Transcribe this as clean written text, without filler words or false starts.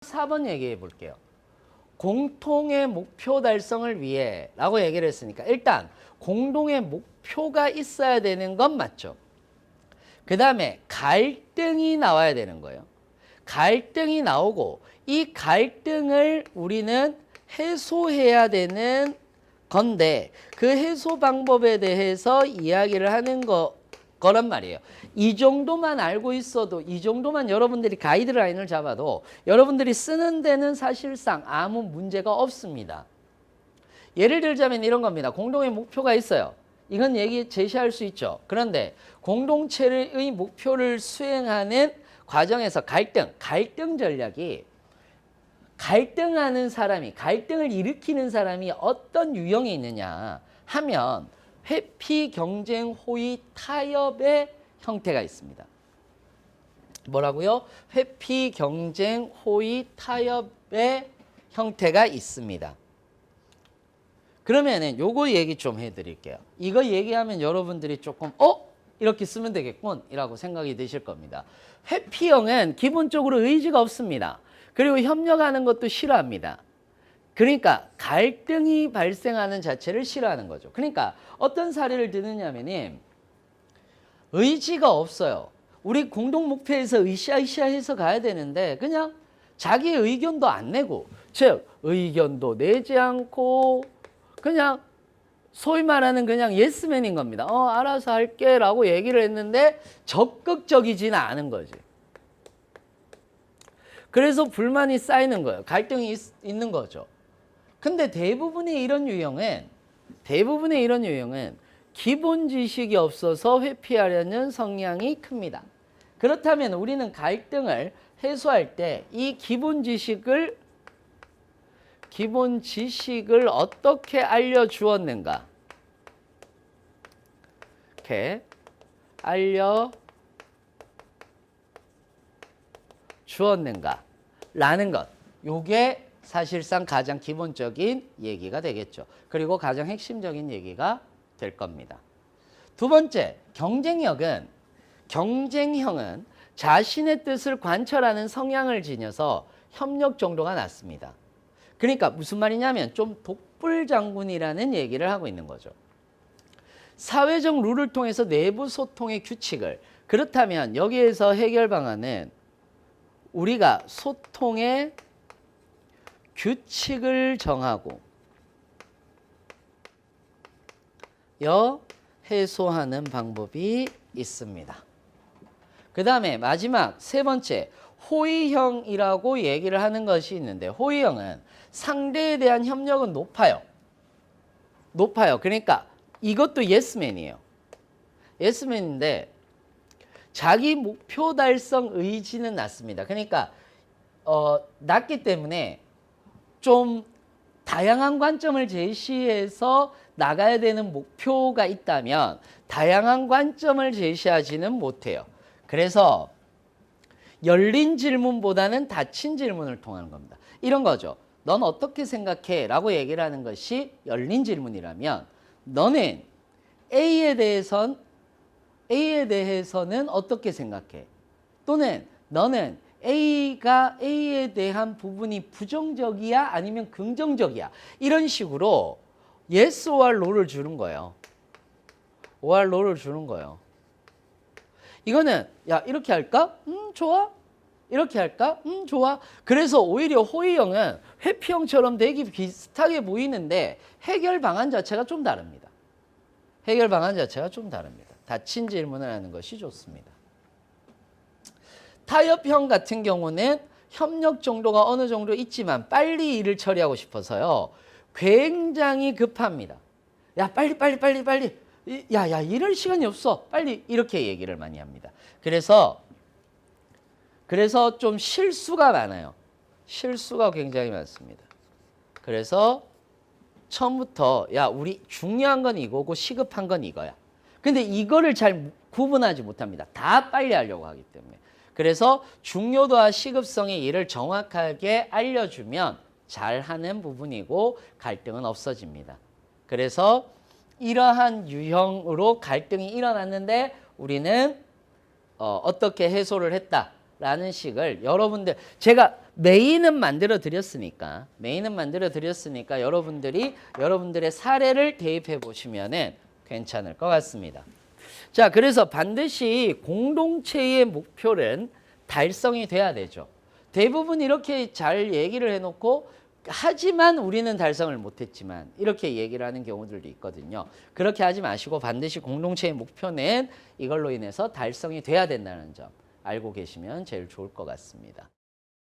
4번 얘기해 볼게요. 공통의 목표 달성을 위해 라고 얘기를 했으니까 일단 공동의 목표가 있어야 되는 건 맞죠. 그 다음에 갈등이 나와야 되는 거예요. 갈등이 나오고 이 갈등을 우리는 해소해야 되는 건데 그 해소 방법에 대해서 이야기를 하는 거란 말이에요. 이 정도만 알고 있어도, 이 정도만 여러분들이 가이드라인을 잡아도 여러분들이 쓰는 데는 사실상 아무 문제가 없습니다. 예를 들자면 이런 겁니다. 공동의 목표가 있어요. 이건 제시할 수 있죠. 그런데 공동체의 목표를 수행하는 과정에서 갈등 전략이 갈등하는 사람이, 갈등을 일으키는 사람이 어떤 유형이 있느냐 하면 회피, 경쟁, 호의, 타협의 형태가 있습니다. 뭐라고요? 회피, 경쟁, 호의, 타협의 형태가 있습니다. 그러면은 요거 얘기 좀 해드릴게요. 이거 얘기하면 여러분들이 조금 이렇게 쓰면 되겠군 이라고 생각이 드실 겁니다. 회피형은 기본적으로 의지가 없습니다. 그리고 협력하는 것도 싫어합니다. 그러니까 갈등이 발생하는 자체를 싫어하는 거죠. 그러니까 어떤 사례를 드느냐면 의지가 없어요. 우리 공동 목표에서 으쌰으쌰해서 가야 되는데 그냥 자기 의견도 안 내고, 즉 의견도 내지 않고 그냥 소위 말하는 그냥 예스맨인 겁니다. 알아서 할게 라고 얘기를 했는데 적극적이지는 않은 거지. 그래서 불만이 쌓이는 거예요. 갈등이 있는 거죠. 근데 대부분의 이런 유형은 기본 지식이 없어서 회피하려는 성향이 큽니다. 그렇다면 우리는 갈등을 해소할 때 이 기본 지식을 어떻게 알려주었는가? 이렇게 알려주었는가? 라는 것. 요게 사실상 가장 기본적인 얘기가 되겠죠. 그리고 가장 핵심적인 얘기가 될 겁니다. 두 번째, 경쟁형은 자신의 뜻을 관철하는 성향을 지녀서 협력 정도가 낮습니다. 그러니까 무슨 말이냐면 좀 독불장군이라는 얘기를 하고 있는 거죠. 사회적 룰을 통해서 내부 소통의 규칙을, 그렇다면 여기에서 해결 방안은 우리가 소통의 규칙을 정하고 해소하는 방법이 있습니다. 그 다음에 마지막 세 번째, 호의형이라고 얘기를 하는 것이 있는데, 호의형은 상대에 대한 협력은 높아요. 그러니까 이것도 예스맨이에요. 예스맨인데 자기 목표 달성 의지는 낮습니다. 그러니까 낮기 때문에 좀 다양한 관점을 제시해서 나가야 되는 목표가 있다면 다양한 관점을 제시하지는 못해요. 그래서 열린 질문보다는 닫힌 질문을 통하는 겁니다. 이런 거죠. 넌 어떻게 생각해? 라고 얘기를 하는 것이 열린 질문이라면 너는 A에 대해서는 어떻게 생각해? 또는 너는 A에 대한 부분이 부정적이야? 아니면 긍정적이야? 이런 식으로 yes or no를 주는 거예요. or no를 주는 거예요. 이거는 야 이렇게 할까? 좋아. 이렇게 할까? 좋아. 그래서 오히려 호의형은 회피형처럼 되게 비슷하게 보이는데 해결 방안 자체가 좀 다릅니다. 닫힌 질문을 하는 것이 좋습니다. 타협형 같은 경우는 협력 정도가 어느 정도 있지만 빨리 일을 처리하고 싶어서요. 굉장히 급합니다. 야 빨리. 야 이럴 시간이 없어. 빨리 이렇게 얘기를 많이 합니다. 그래서 좀 실수가 많아요. 실수가 굉장히 많습니다. 그래서 처음부터 야 우리 중요한 건 이거고 시급한 건 이거야. 근데 이거를 잘 구분하지 못합니다. 다 빨리 하려고 하기 때문에. 그래서 중요도와 시급성의 일을 정확하게 알려주면 잘하는 부분이고 갈등은 없어집니다. 그래서 이러한 유형으로 갈등이 일어났는데 우리는 어떻게 해소를 했다라는 식을 여러분들 제가 메인은 만들어 드렸으니까 여러분들이 여러분들의 사례를 대입해 보시면은 괜찮을 것 같습니다. 자, 그래서 반드시 공동체의 목표는 달성이 돼야 되죠. 대부분 이렇게 잘 얘기를 해놓고 하지만 우리는 달성을 못했지만 이렇게 얘기를 하는 경우들도 있거든요. 그렇게 하지 마시고 반드시 공동체의 목표는 이걸로 인해서 달성이 돼야 된다는 점 알고 계시면 제일 좋을 것 같습니다.